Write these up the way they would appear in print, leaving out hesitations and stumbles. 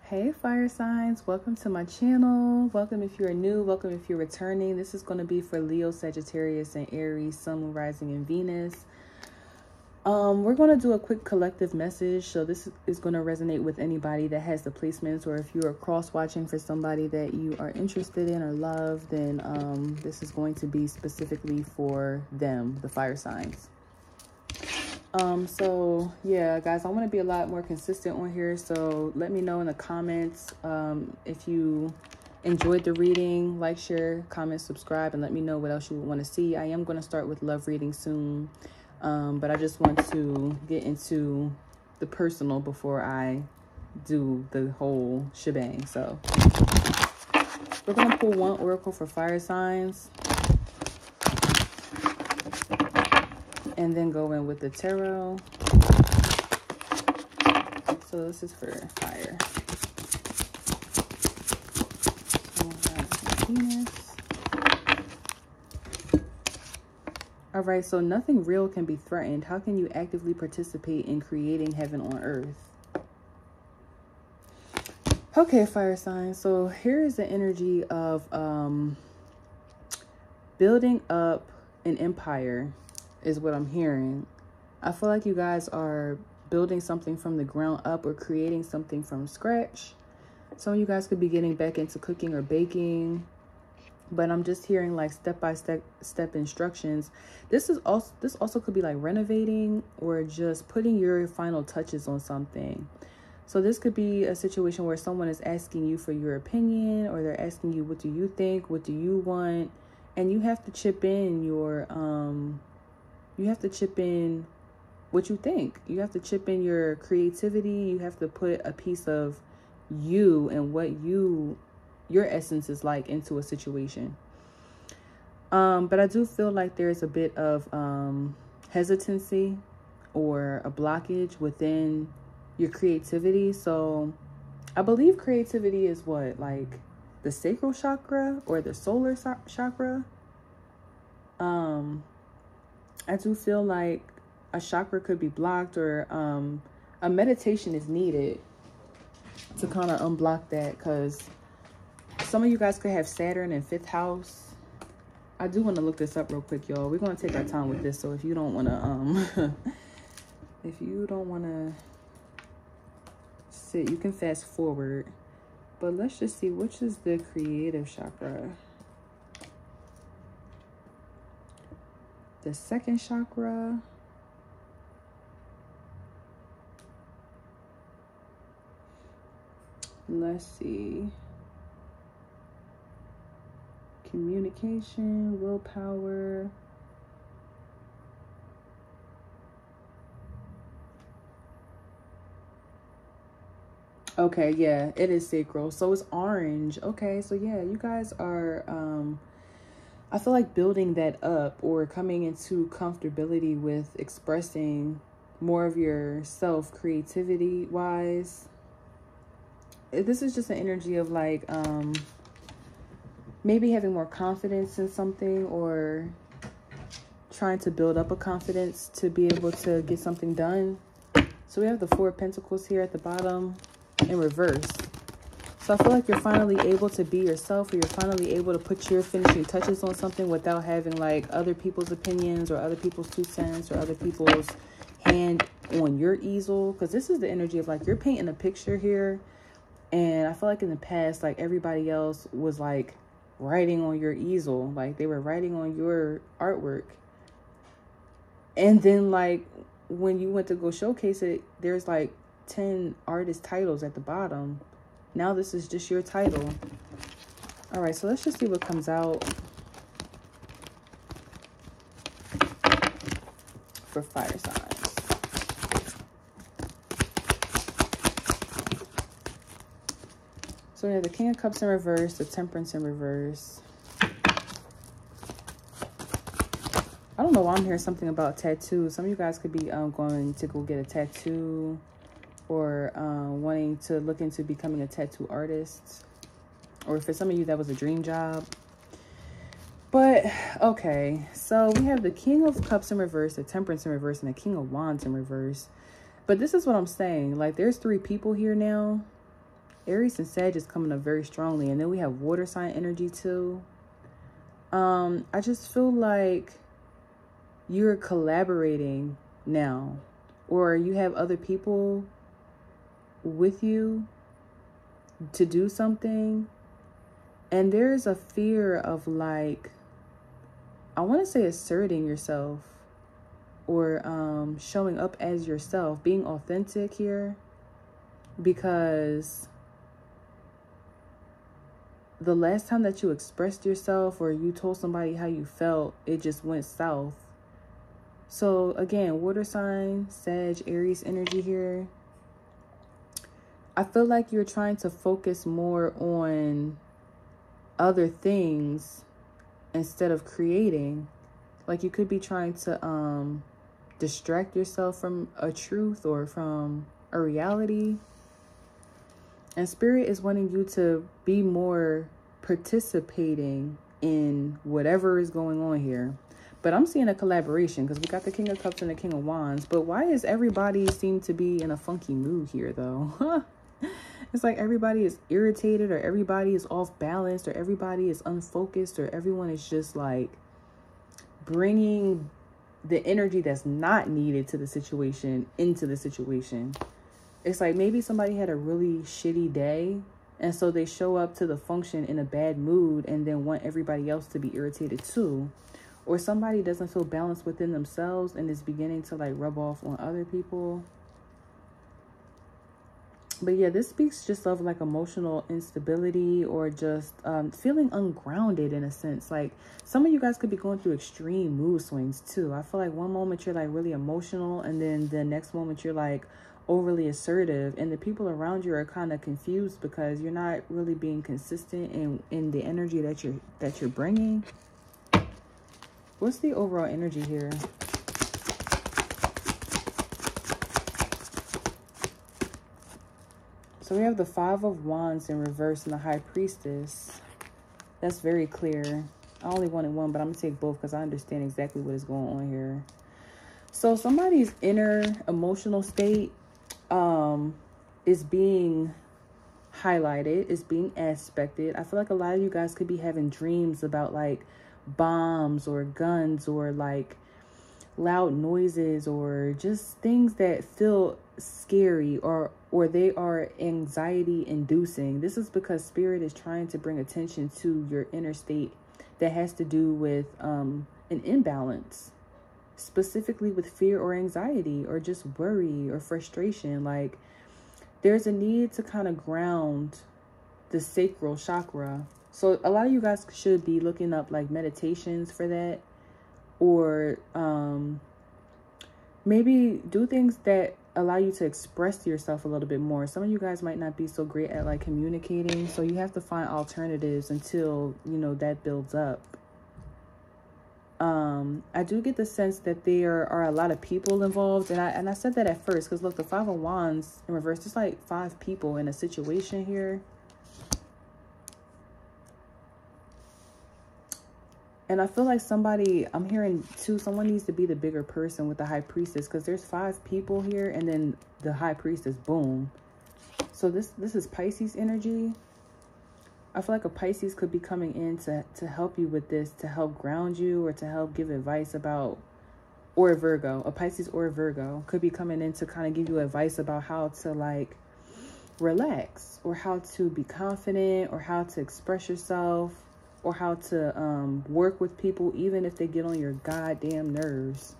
Hey fire signs, welcome to my channel. Welcome if you're new, welcome if you're returning. This is going to be for Leo, Sagittarius, and Aries, Sun, Moon, Rising, and Venus. We're going to do a quick collective message. So this is going to resonate with anybody that has the placements, or if you are cross-watching for somebody that you are interested in or love, then this is going to be specifically for them, the fire signs. So yeah, guys, I want to be a lot more consistent on here. So let me know in the comments, if you enjoyed the reading. Like, share, comment, subscribe, and let me know what else you want to see. I am going to start with love reading soon. But I just want to get into the personal before I do the whole shebang. So we're going to pull one oracle for fire signs, and then go in with the tarot. So this is for fire. All right, so nothing real can be threatened. How can you actively participate in creating heaven on earth? Okay, fire signs. So here is the energy of building up an empire is what I'm hearing. I feel like you guys are building something from the ground up or creating something from scratch. Some of you guys could be getting back into cooking or baking, but I'm just hearing like step-by-step instructions. This also could be like renovating or just putting your final touches on something. So this could be a situation where someone is asking you for your opinion, or they're asking you, what do you think? What do you want? And you have to chip in your you have to chip in what you think. You have to chip in your creativity. You have to put a piece of you and what your essence is like into a situation. But I do feel like there's a bit of hesitancy or a blockage within your creativity. So I believe creativity is what, like the sacral chakra or the solar chakra. I do feel like a chakra could be blocked, or a meditation is needed to kind of unblock that, because some of you guys could have Saturn in 5th house. I do want to look this up real quick, y'all. We're going to take our time with this. So if you don't want to, if you don't want to sit, you can fast forward. But let's just see, which is the creative chakra? The 2nd chakra. Let's see. Communication, willpower. Okay, yeah, it is sacral. So it's orange. Okay, so yeah, you guys are I feel like building that up, or coming into comfortability with expressing more of yourself creativity wise. This is just an energy of like maybe having more confidence in something, or trying to build up a confidence to be able to get something done. So we have the 4 of Pentacles here at the bottom in reverse. So I feel like you're finally able to be yourself, or you're finally able to put your finishing touches on something without having like other people's opinions, or other people's 2 cents, or other people's hand on your easel. Because this is the energy of like you're painting a picture here. And I feel like in the past, like everybody else was like writing on your easel, like they were writing on your artwork. And then like when you went to go showcase it, there's like 10 artist titles at the bottom. Now this is just your title. All right, so let's just see what comes out for fire signs. So we have the King of Cups in reverse, the Temperance in reverse. I don't know why I'm hearing something about tattoos. Some of you guys could be going to go get a tattoo, or wanting to look into becoming a tattoo artist. Or for some of you, that was a dream job. But, okay. So we have the King of Cups in reverse, the Temperance in reverse, and the King of Wands in reverse. But this is what I'm saying. Like, there's 3 people here now. Aries and Sag is coming up very strongly. And then we have water sign energy too. I just feel like you're collaborating now, or you have other people with you to do something. And there's a fear of like, I want to say asserting yourself, or showing up as yourself, being authentic here, because the last time that you expressed yourself or you told somebody how you felt, it just went south. So again, water sign, Sag, Aries energy here. I feel like you're trying to focus more on other things instead of creating. Like you could be trying to distract yourself from a truth or from a reality. And Spirit is wanting you to be more participating in whatever is going on here. But I'm seeing a collaboration because we got the King of Cups and the King of Wands. But why is everybody seem to be in a funky mood here though? It's like everybody is irritated, or everybody is off balance, or everybody is unfocused, or everyone is just like bringing the energy that's not needed to the situation into the situation. It's like maybe somebody had a really shitty day, and so they show up to the function in a bad mood and then want everybody else to be irritated too. Or somebody doesn't feel balanced within themselves and is beginning to like rub off on other people. But yeah, this speaks just of like emotional instability, or just feeling ungrounded in a sense. Like some of you guys could be going through extreme mood swings too. I feel like one moment you're like really emotional, and then the next moment you're like overly assertive, and the people around you are kind of confused because you're not really being consistent in the energy that you're bringing. What's the overall energy here? So we have the Five of Wands in reverse and the High Priestess. That's very clear. I only wanted one, but I'm gonna take both because I understand exactly what is going on here. So somebody's inner emotional state is being highlighted, is being aspected. I feel like a lot of you guys could be having dreams about like bombs or guns or like loud noises or just things that feel scary or they are anxiety inducing. This is because Spirit is trying to bring attention to your inner state that has to do with an imbalance, specifically with fear or anxiety or just worry or frustration. Like there's a need to kind of ground the sacral chakra. So a lot of you guys should be looking up like meditations for that, or maybe do things that allow you to express yourself a little bit more. Some of you guys might not be so great at like communicating, so you have to find alternatives until, you know, that builds up. I do get the sense that there are a lot of people involved, and I said that at first because look, the Five of Wands in reverse, there's like 5 people in a situation here. And I feel like somebody, I'm hearing too, someone needs to be the bigger person with the High Priestess, because there's 5 people here and then the High Priestess, boom. So this is Pisces energy. I feel like a Pisces could be coming in to help you with this, to help ground you or to help give advice about, or a Virgo, a Pisces or a Virgo could be coming in to kind of give you advice about how to like relax, or how to be confident, or how to express yourself, or how to work with people even if they get on your goddamn nerves.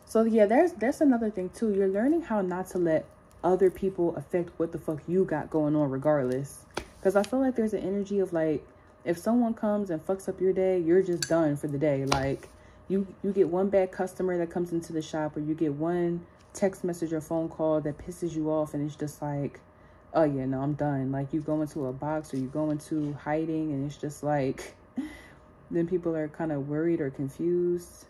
So yeah, that's another thing too. You're learning how not to let other people affect what the fuck you got going on regardless. Because I feel like there's an energy of like, if someone comes and fucks up your day, you're just done for the day. Like you get one bad customer that comes into the shop, or you get one text message or phone call that pisses you off, and it's just like, oh yeah, no, I'm done. Like you go into a box or you go into hiding, and it's just like, then people are kind of worried or confused.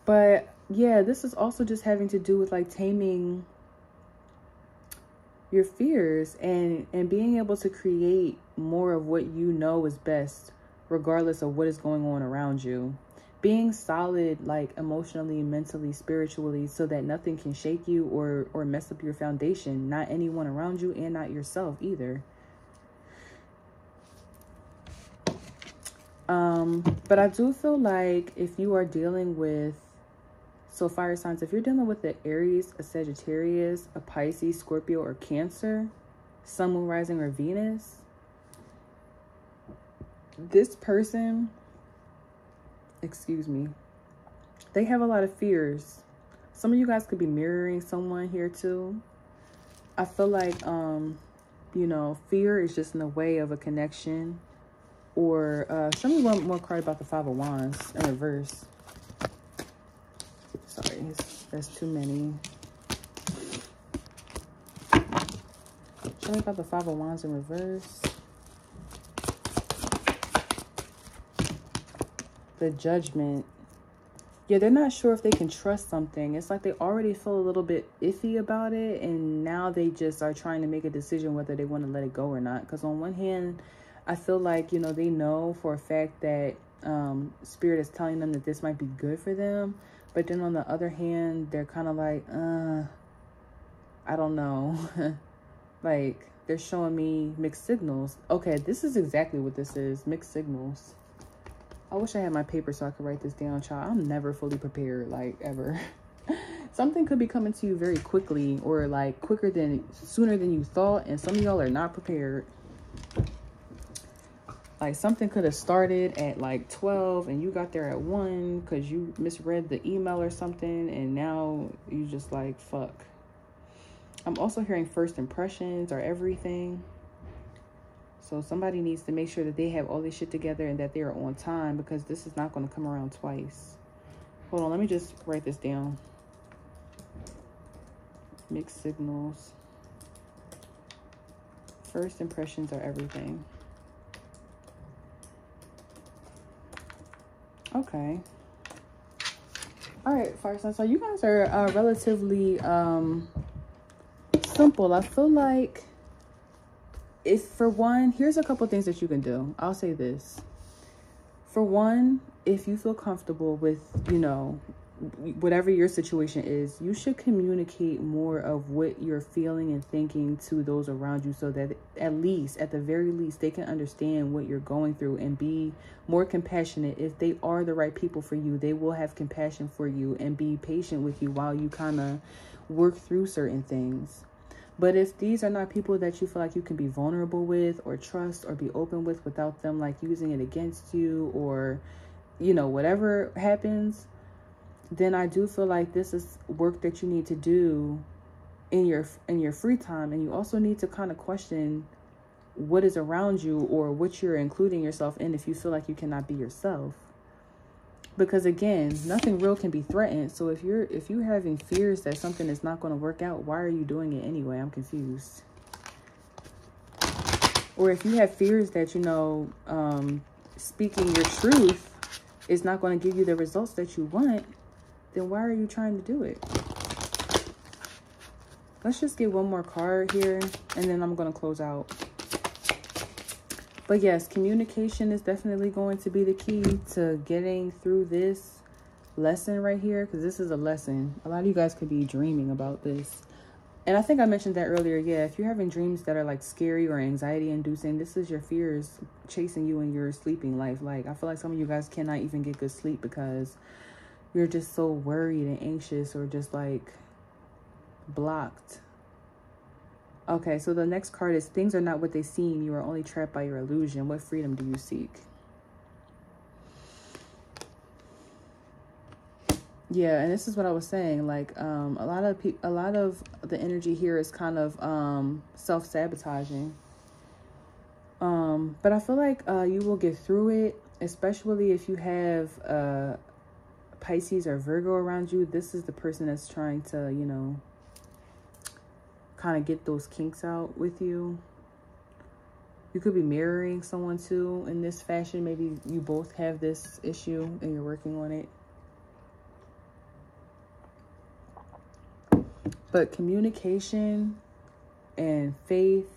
But yeah, this is also just having to do with like taming your fears and being able to create more of what you know is best, regardless of what is going on around you. being solid, like emotionally, mentally, spiritually, so that nothing can shake you or mess up your foundation. Not anyone around you, and not yourself either. But I do feel like if you are dealing with, so fire signs, if you're dealing with the Aries, a Sagittarius, a Pisces, Scorpio, or Cancer, Sun, Moon, Rising, or Venus, this person, excuse me, they have a lot of fears. Some of you guys could be mirroring someone here too. I feel like, you know, fear is just in the way of a connection. Or show me one more card about the Five of Wands in reverse. Sorry, that's too many. Show me about the Five of Wands in reverse. The Judgment. Yeah, they're not sure if they can trust something. It's like they already feel a little bit iffy about it, and now they just are trying to make a decision whether they want to let it go or not. Because on one hand, I feel like, you know, they know for a fact that Spirit is telling them that this might be good for them. But then on the other hand, they're kind of like, I don't know. Like, they're showing me mixed signals. Okay, this is exactly what this is. Mixed signals. I wish I had my paper so I could write this down, child. I'm never fully prepared, like, ever. Something could be coming to you very quickly, or like sooner than you thought. And some of y'all are not prepared. Like, something could have started at like 12 and you got there at 1 because you misread the email or something, and now you just like, fuck. I'm also hearing first impressions are everything. So somebody needs to make sure that they have all this shit together and that they are on time, because this is not going to come around twice. Hold on, let me just write this down. Mixed signals. First impressions are everything. Okay. All right, fire signs. So you guys are relatively simple. I feel like, if for one, here's a couple things that you can do. I'll say this. For one, if you feel comfortable with, you know, whatever your situation is, you should communicate more of what you're feeling and thinking to those around you, so that at the very least, they can understand what you're going through and be more compassionate. If they are the right people for you, they will have compassion for you and be patient with you while you kind of work through certain things. But if these are not people that you feel like you can be vulnerable with or trust or be open with without them like using it against you, or, you know, whatever happens, then I do feel like this is work that you need to do in your free time. And you also need to kind of question what is around you or what you're including yourself in if you feel like you cannot be yourself. Because again, nothing real can be threatened. So if you're having fears that something is not going to work out, why are you doing it anyway? I'm confused. Or if you have fears that, you know, speaking your truth is not going to give you the results that you want, then why are you trying to do it? Let's just get one more card here, and then I'm going to close out. But yes, communication is definitely going to be the key to getting through this lesson right here, because this is a lesson. A lot of you guys could be dreaming about this. And I think I mentioned that earlier. Yeah, if you're having dreams that are like scary or anxiety inducing, this is your fears chasing you in your sleeping life. Like, I feel like some of you guys cannot even get good sleep because you're just so worried and anxious, or just like blocked. Okay, so the next card is things are not what they seem. You are only trapped by your illusion. What freedom do you seek? Yeah, and this is what I was saying. Like, a lot of the energy here is kind of self-sabotaging. But I feel like you will get through it, especially if you have Pisces or Virgo around you. This is the person that's trying to, you know, kind of get those kinks out with you. You could be mirroring someone too in this fashion. Maybe you both have this issue and you're working on it. But communication and faith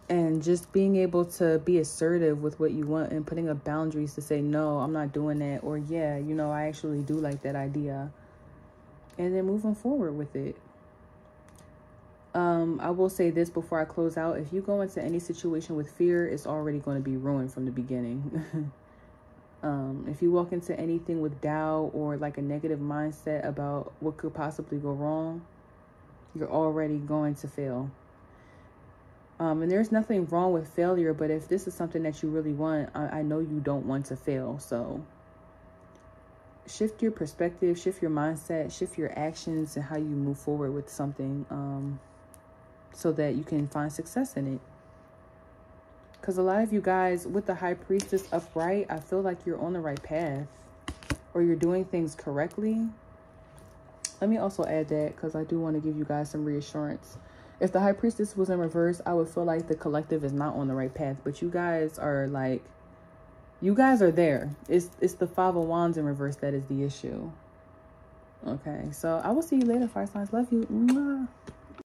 And just being able to be assertive with what you want and putting up boundaries to say, no, I'm not doing that. Or, yeah, you know, I actually do like that idea. And then moving forward with it. I will say this before I close out. If you go into any situation with fear, it's already going to be ruined from the beginning. If you walk into anything with doubt or like a negative mindset about what could possibly go wrong, you're already going to fail. And there's nothing wrong with failure, but if this is something that you really want, I know you don't want to fail. So shift your perspective, shift your mindset, shift your actions and how you move forward with something, so that you can find success in it. Because a lot of you guys with the High Priestess upright, I feel like you're on the right path or you're doing things correctly. Let me also add that because I do want to give you guys some reassurance. If the High Priestess was in reverse, I would feel like the collective is not on the right path. But you guys are like, you guys are there. It's the Five of Wands in reverse that is the issue. Okay, so I will see you later, fire signs. Love you. Mwah.